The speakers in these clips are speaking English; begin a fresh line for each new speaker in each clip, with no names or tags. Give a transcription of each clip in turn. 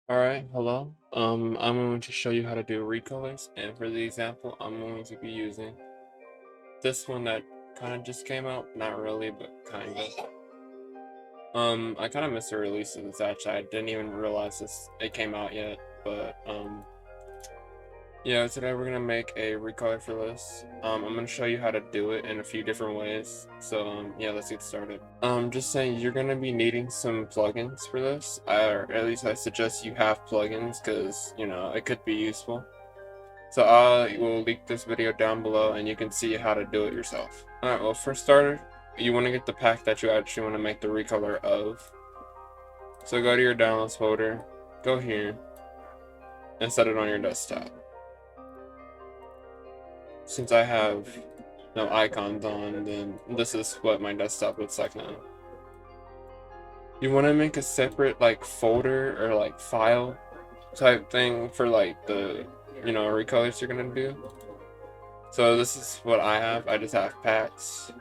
Alright, hello. I'm going to show you how to do recolors, and for the example, I'm going to be using this one that kind of just came out. Not really, but kind of. I kind of missed the release of this, actually. I didn't even realize it came out yet, but, yeah, today we're gonna make a recolor for this. I'm gonna show you how to do it in a few different ways. So, yeah, let's get started. Just saying, you're gonna be needing some plugins for this, or at least I suggest you have plugins, because, it could be useful. So I will link this video down below, and you can see how to do it yourself. Alright, well, for starter, you want to get the pack that you actually want to make the recolor of. So go to your downloads folder, go here, and set it on your desktop. Since I have no icons on, then this is what my desktop looks like now. You want to make a separate folder or file type thing for the recolors you're gonna do. So this is what I have. I just have packs,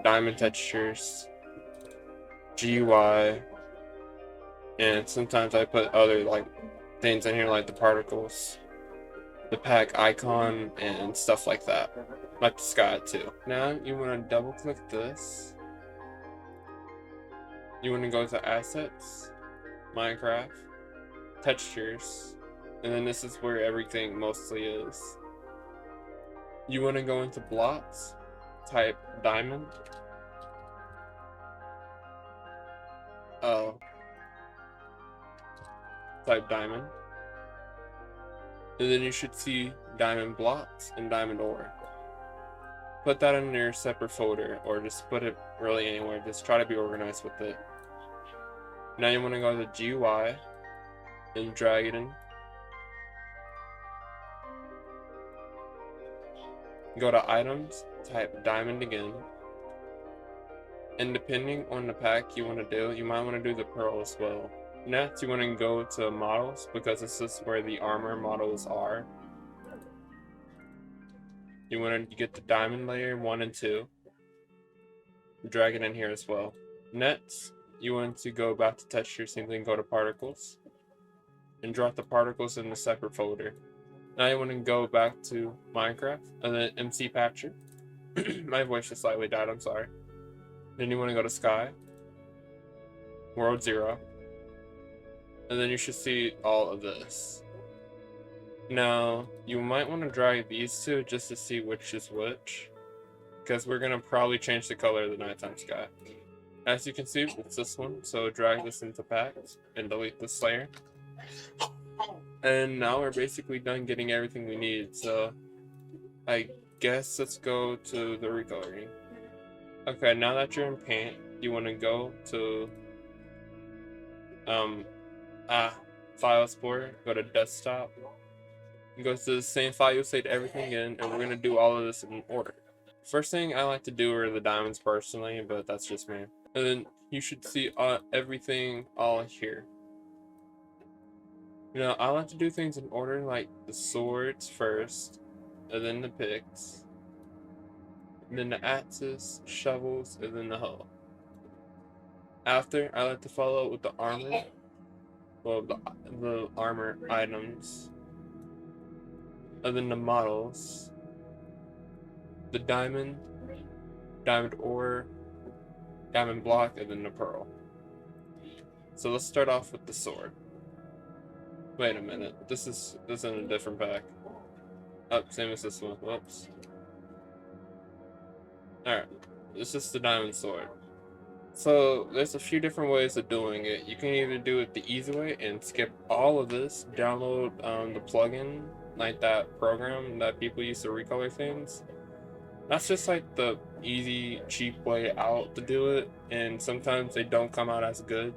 diamond textures, GUI, and sometimes I put other things in here like the particles, the pack icon, and stuff like that, like the sky too. Now you want to double click this. You want to go to assets, Minecraft, textures, and then this is where everything mostly is. You want to go into blocks, type diamond. Type diamond. And then you should see diamond blocks and diamond ore. Put that in your separate folder, or just put it really anywhere. Just try to be organized with it. Now you want to go to GUI and drag it in. Go to items, type diamond again. And depending on the pack you want to do, you might want to do the pearl as well. Next, you want to go to models, because this is where the armor models are. You want to get the diamond layer 1 and 2. Drag it in here as well. Next, you want to go back to textures and then go to particles. And drop the particles in a separate folder. Now you want to go back to Minecraft and then MC Patcher. My voice just slightly died, I'm sorry. Then you want to go to Sky, World 0. And then you should see all of this. Now, you might want to drag these two just to see which is which, because we're going to probably change the color of the nighttime sky. As you can see, it's this one, so drag this into packs and delete this layer. And now we're basically done getting everything we need, so I guess let's go to the recoloring. Okay, now that you're in Paint, you want to go to File Explorer, go to Desktop, and go to the same file you'll save everything in, and we're going to do all of this in order. First thing I like to do are the diamonds personally, but that's just me. And then you should see everything all here. I like to do things in order, like the swords first, and then the picks, and then the axes, shovels, and then the hoe. After, I like to follow up with the armor, well, the armor items, and then the models, the diamond ore, diamond block, and then the pearl. So let's start off with the sword. Wait a minute, this is in a different pack. Oh, same as this one, whoops. Alright, this is the diamond sword. So there's a few different ways of doing it. You can either do it the easy way and skip all of this, download the plugin, like that program that people use to recolor things. That's just like the easy, cheap way out to do it, and sometimes they don't come out as good,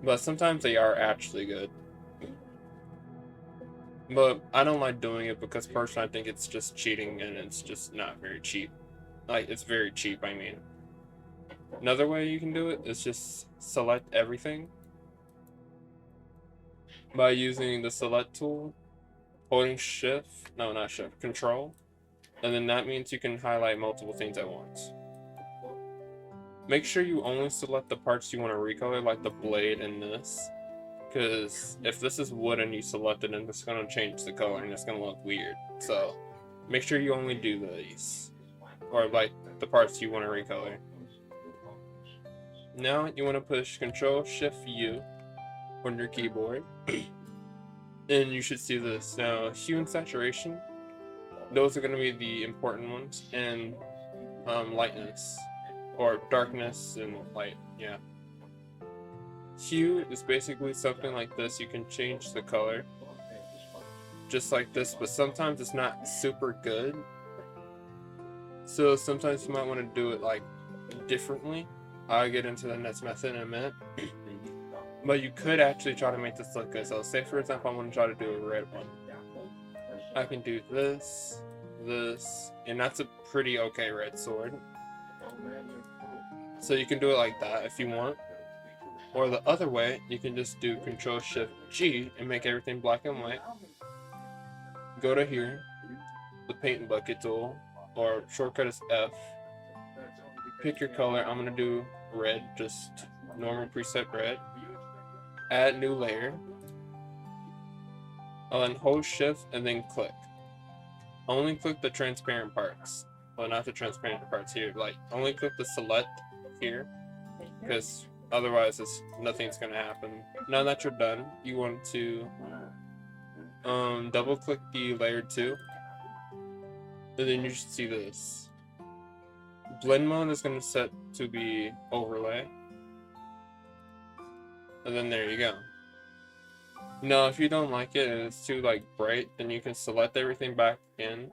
but sometimes they are actually good. But I don't like doing it because personally I think it's just cheating, and it's just not very cheap. It's very cheap, I mean. Another way you can do it is just select everything by using the select tool, holding Control, and then that means you can highlight multiple things at once. Make sure you only select the parts you want to recolor, like the blade and this, because if this is wood and you select it, and it's going to change the color and it's going to look weird. So make sure you only do these, or like the parts you want to recolor. Now you want to push Control-Shift-U on your keyboard, and you should see this. Now, hue and saturation, those are going to be the important ones, and lightness, or darkness and light, yeah. Hue is basically something like this. You can change the color, just like this, but sometimes it's not super good. So sometimes you might want to do it like differently. I'll get into the next method in a minute. But you could actually try to make this look good. So say for example, I want to try to do a red one. I can do this, and that's a pretty okay red sword. So you can do it like that if you want. Or the other way, you can just do Control-Shift-G and make everything black and white. Go to here, the paint bucket tool, or shortcut is F. Pick your color. I'm going to do red, just normal preset red. Add new layer. And then hold shift and then click. Only click the transparent parts. Well, not the transparent parts here. Like, only click the select here, because otherwise nothing's going to happen. Now that you're done, you want to double click the layer 2, and then you should see this. Blend mode is going to set to be overlay, and then there you go. Now if you don't like it and it's too like bright, then you can select everything back in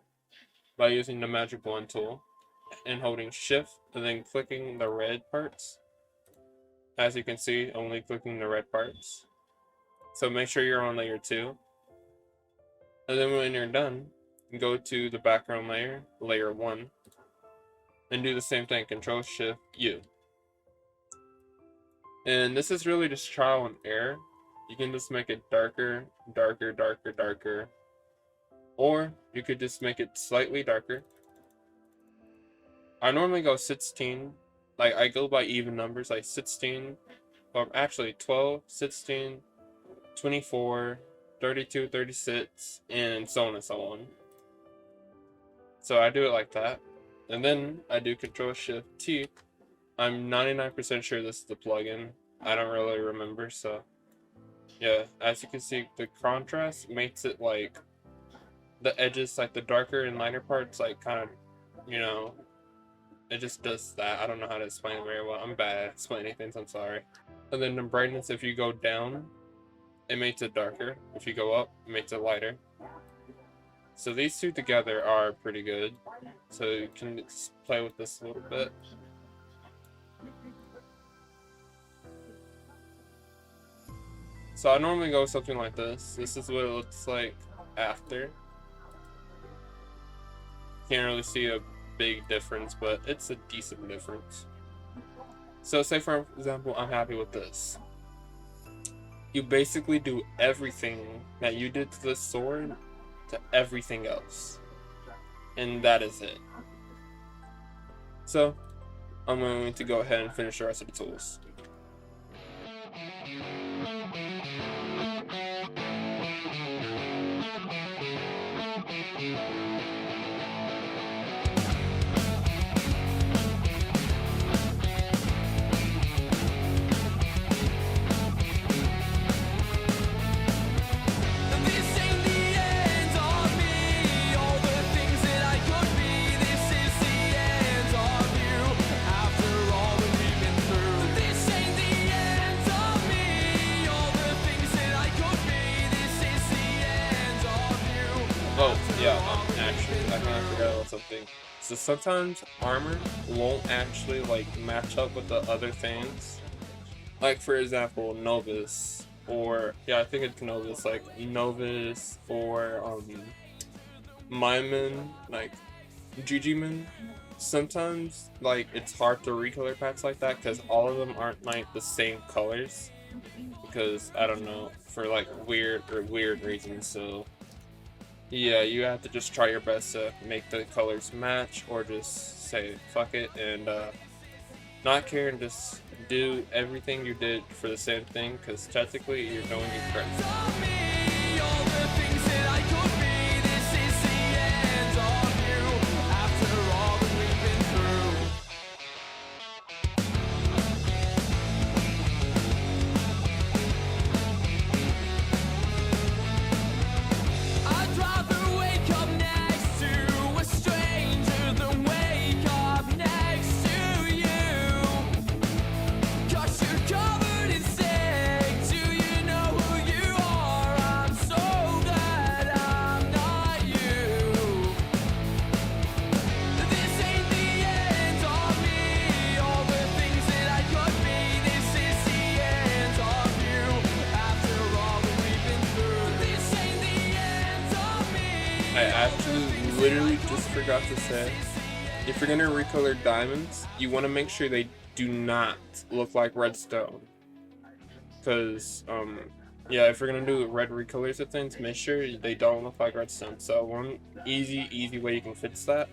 by using the magic wand tool and holding shift and then clicking the red parts. As you can see, only clicking the red parts. So make sure you're on layer 2, and then when you're done, go to the background layer, layer 1, and do the same thing, Control-Shift-U. And this is really just trial and error. You can just make it darker, darker, darker, darker. Or you could just make it slightly darker. I normally go 16. Like, I go by even numbers, like 16, or actually 12, 16, 24, 32, 36, and so on and so on. So I do it like that. And then I do Control-Shift-T. I'm 99% sure this is the plugin. I don't really remember, so yeah. As you can see, the contrast makes it like the edges, like the darker and lighter parts, like kind of, you know, it just does that. I don't know how to explain it very well. I'm bad at explaining things, I'm sorry. And then the brightness, if you go down, it makes it darker. If you go up, it makes it lighter. So these two together are pretty good. So you can just play with this a little bit. So I normally go something like this. This is what it looks like after. Can't really see a big difference, but it's a decent difference. So say for example, I'm happy with this. You basically do everything that you did to this sword to everything else, and that is it. So I'm going to go ahead and finish the rest of the tools. Oh, yeah, actually, I kind of forgot about something. So sometimes armor won't actually, like, match up with the other things. Like, for example, Novus, or, yeah, I think it's Novus, like, Novus, or, Myman, like, GGman. Sometimes, like, it's hard to recolor packs like that, because all of them aren't, like, the same colors. Because, I don't know, for, like, weird reasons, so yeah, you have to just try your best to make the colors match, or just say fuck it and not care and just do everything you did for the same thing, because technically you're going to credit. I actually literally just forgot to say, if you're gonna recolor diamonds, you want to make sure they do not look like redstone. Because, yeah, if you're gonna do red recolors of things, make sure they don't look like redstone. So one easy way you can fix that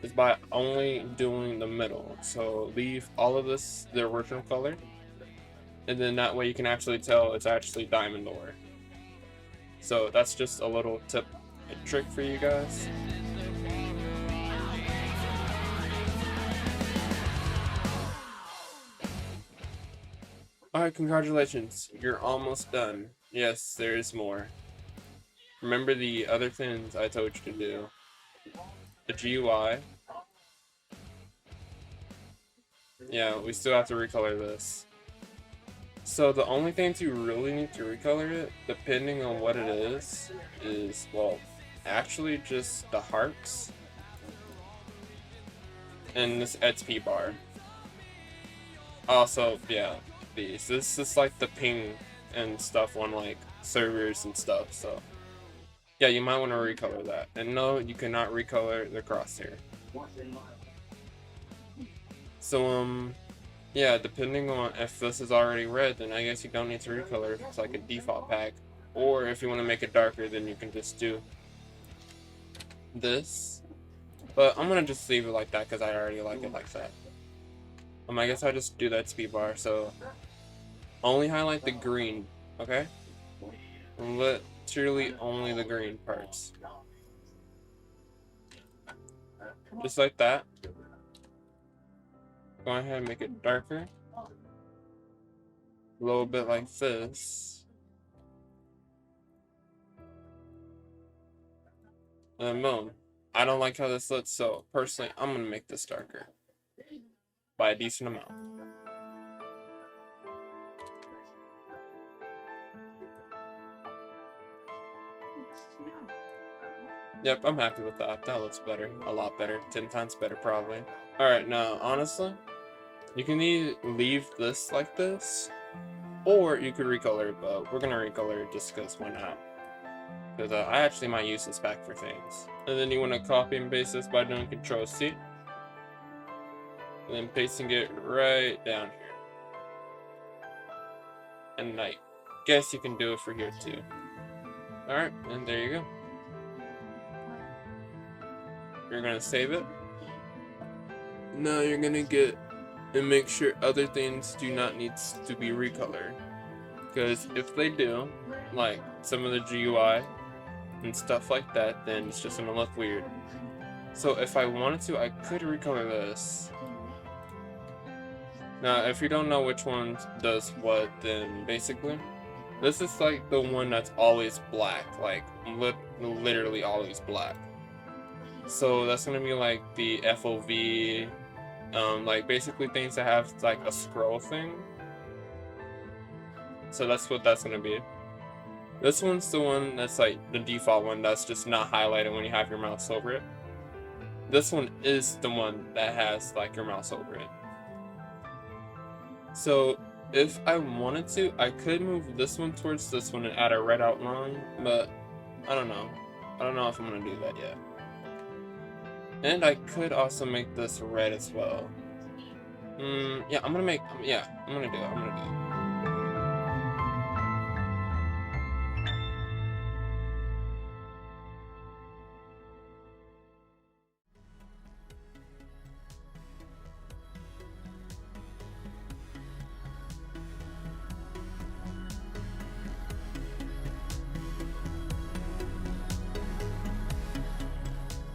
is by only doing the middle. So leave all of this the original color, and then that way you can actually tell it's actually diamond ore. So that's just a little tip, a trick for you guys. Alright, congratulations, you're almost done. Yes, there is more. Remember the other things I told you to do. The GUI. Yeah, we still have to recolor this. So the only things you really need to recolor it, depending on what it is, well, actually just the hearts and this XP bar. Also, yeah, these. This is like the ping and stuff on like servers and stuff, so yeah, you might want to recolor that. And no, you cannot recolor the crosshair. So yeah, depending on if this is already red, then I guess you don't need to recolor if it's like a default pack. Or if you want to make it darker, then you can just do this. But I'm gonna just leave it like that because I already like it like that. I guess I'll just do that speed bar. So only highlight the green, okay? Literally only the green parts. Just like that. Go ahead and make it darker. A little bit like this. And boom. I don't like how this looks, so personally, I'm gonna make this darker by a decent amount. Yep, I'm happy with that. That looks better. A lot better. 10 times better, probably. Alright, now, honestly, you can either leave this like this, or you could recolor it, but we're gonna recolor it just because why not? Because I actually might use this back for things. And then you want to copy and paste this by doing Control-C. And then pasting it right down here. And I guess you can do it for here too. Alright, and there you go. You're gonna save it. Now you're gonna get and make sure other things do not need to be recolored. Because if they do, like some of the GUI and stuff like that, then it's just gonna look weird. So if I wanted to, I could recolor this. Now, if you don't know which one does what, then basically, this is like the one that's always black, like literally always black. So that's gonna be like the FOV, like basically things that have like a scroll thing. So that's what that's gonna be. This one's the one that's like the default one that's just not highlighted when you have your mouse over it. This one is the one that has like your mouse over it. So if I wanted to, I could move this one towards this one and add a red outline, but I don't know. I don't know if I'm gonna do that yet. And I could also make this red as well. Yeah, I'm gonna do it. I'm gonna do it.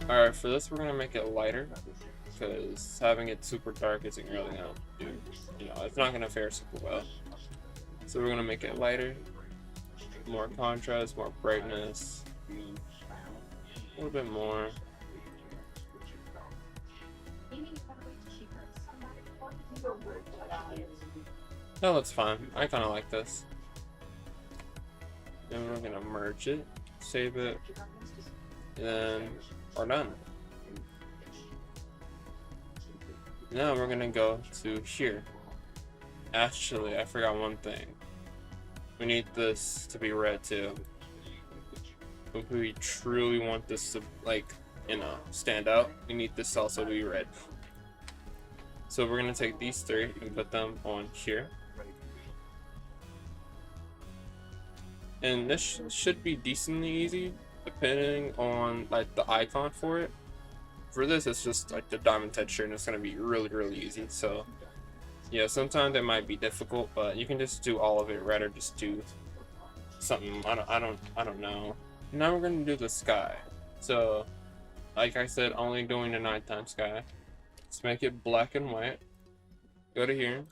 Alright, for this we're gonna make it lighter, because having it super dark isn't really gonna do, it's not gonna fare super well. So we're gonna make it lighter, more contrast, more brightness, a little bit more. That looks fine. I kind of like this. Then we're gonna merge it, save it, and then we're done. Now we're gonna go to here. Actually, I forgot one thing. We need this to be red too. If we truly want this to, like, stand out, we need this also to be red. So we're gonna take these three and put them on here. And this should be decently easy, depending on like the icon for it. For this, it's just like the diamond texture, and it's gonna be really easy. So yeah, sometimes it might be difficult, but you can just do all of it red, or just do something. I don't know. Now we're gonna do the sky. So like I said, only doing the nighttime sky. Let's make it black and white. Go to here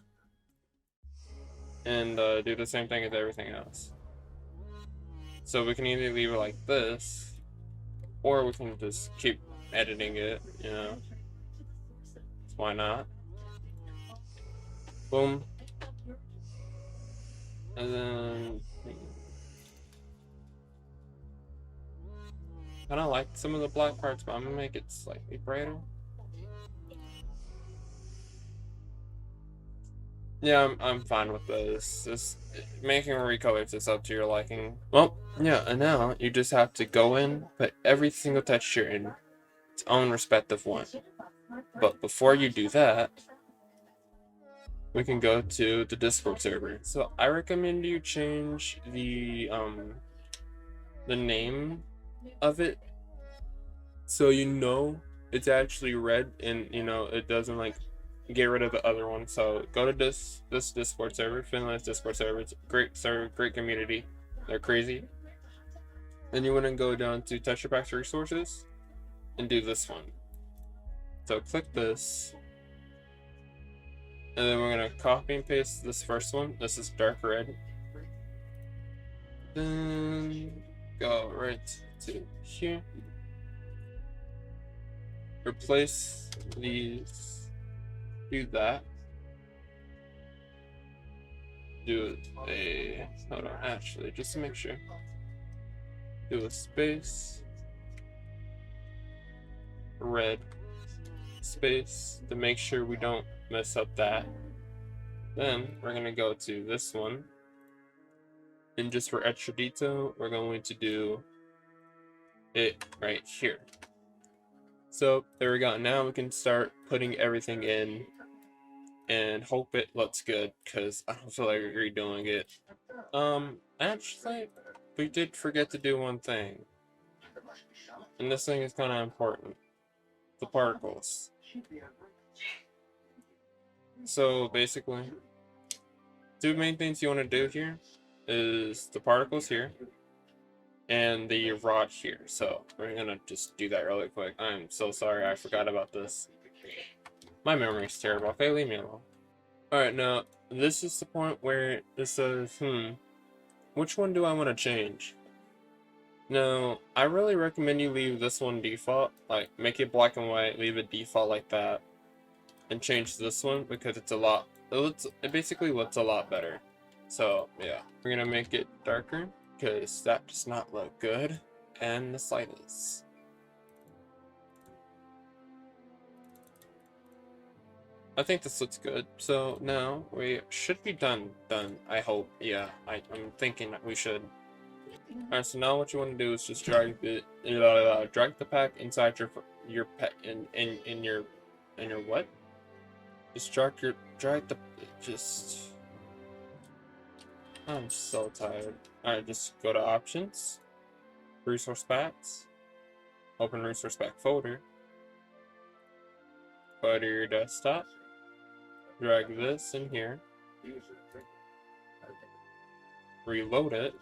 and do the same thing as everything else. So we can either leave it like this, or we can just keep editing it, Why not? Boom. And then I don't like some of the black parts, but I'm gonna make it slightly brighter. Yeah, I'm fine with this. Just making recolors is up to your liking. Well, yeah, and now you just have to go in, put every single texture in its own respective one. But before you do that, we can go to the Discord server. So I recommend you change the name of it, so it's actually red, and it doesn't like get rid of the other one. So go to this Discord server, Finland's Discord server. It's a great server, great community. They're crazy. Then you want to go down to texture packs resources and do this one. So click this, and then we're gonna copy and paste this first one. This is dark red. Then go right to here. Replace these. Do that. Do hold on, actually, just to make sure. Do a space. Red. Space, to make sure we don't mess up that. Then we're gonna go to this one. And just for extra detail, we're going to do it right here. So there we go. Now we can start putting everything in and hope it looks good, because I don't feel like redoing it. Actually, we did forget to do one thing. And this thing is kind of important. The particles. So basically, two main things you want to do here is the particles here and the rod here. So we're gonna just do that really quick. I'm so sorry, I forgot about this. My memory is terrible. Okay, leave me alone. Alright, now this is the point where it says, which one do I want to change? Now, I really recommend you leave this one default, like make it black and white, leave it default like that, and change this one because it basically looks a lot better. So yeah, we're gonna make it darker because that does not look good, and the slightest. I think this looks good. So now we should be done. I hope. Yeah, I'm thinking that we should. Alright, so now what you want to do is just drag the pack inside your pack in your what? Just I'm so tired. Alright, just go to options, resource packs, open resource pack folder, go to your desktop, drag this in here, reload it,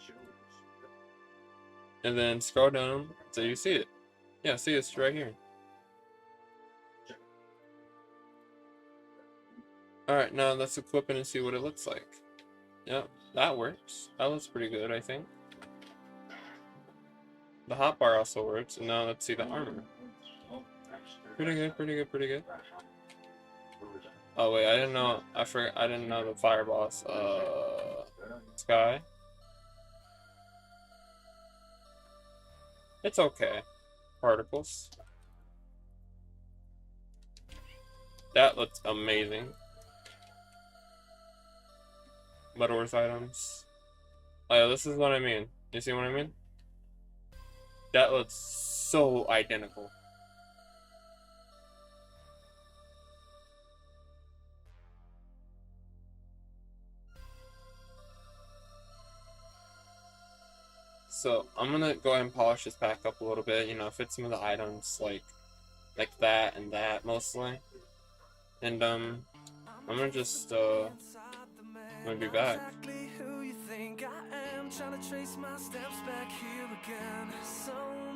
and then scroll down until you see it. Yeah, see, it's right here. Alright, now let's equip it and see what it looks like. Yep, that works. That looks pretty good, I think. The hotbar also works, and now let's see the armor. Pretty good, pretty good, pretty good. Oh wait, I didn't know, I didn't know the fire boss, Sky. It's okay. Particles. That looks amazing. Metalworth items. Oh yeah, this is what I mean. You see what I mean? That looks so identical. So I'm gonna go ahead and polish this pack up a little bit, you know, fit some of the items like that and that mostly. And I'm gonna just gonna be back.
Trying to trace my steps back here again. So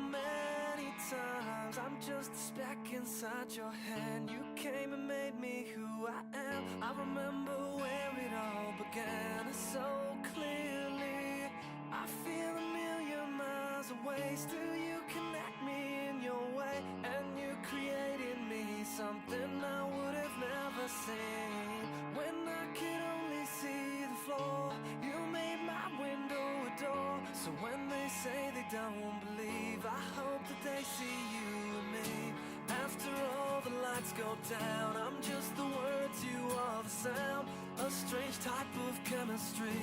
many times I'm just a speck inside your hand. You came and made me who I am. I remember where it all began so clearly. I feel a million miles away. Still you connect me in your way, and you created me something I would have never seen. When I could only see the floor, you made my window a door. So when they say they don't believe, I hope that they see you and me. After all the lights go down, I'm just the words, you are the sound. A strange type of chemistry.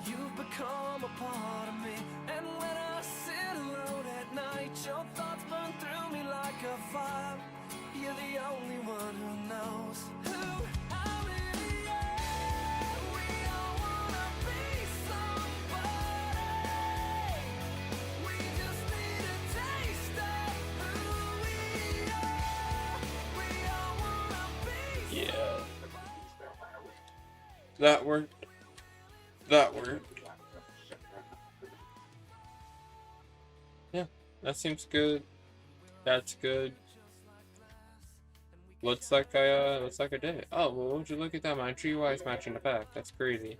You've become a part of me. And when I sit alone at night, your thoughts burn through me like a fire. You're the only one who knows who I really am. We all wanna be somebody. We just need a taste of who we are. We all wanna be
Yeah.
somebody.
That worked. That worked. Yeah, that seems good. That's good. Looks like I did it. Oh, well, would you look at that? My GUI is matching the pack. That's crazy.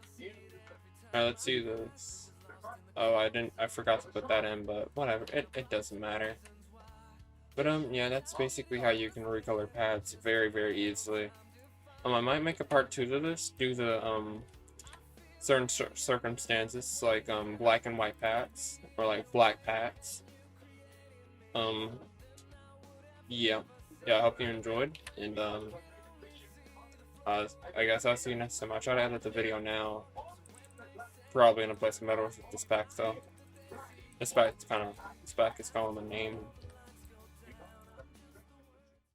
Alright, let's see this. Oh, I forgot to put that in, but whatever. It doesn't matter. But, yeah, that's basically how you can recolor pads very, very easily. I might make a part 2 to this due to, certain circumstances, like, black and white pads, or, like, black pads. Yeah. Yeah, I hope you enjoyed, and, I guess I'll see you next time. I'll try to edit the video now. Probably gonna play some Metal with this pack, though. This pack is kind of a name.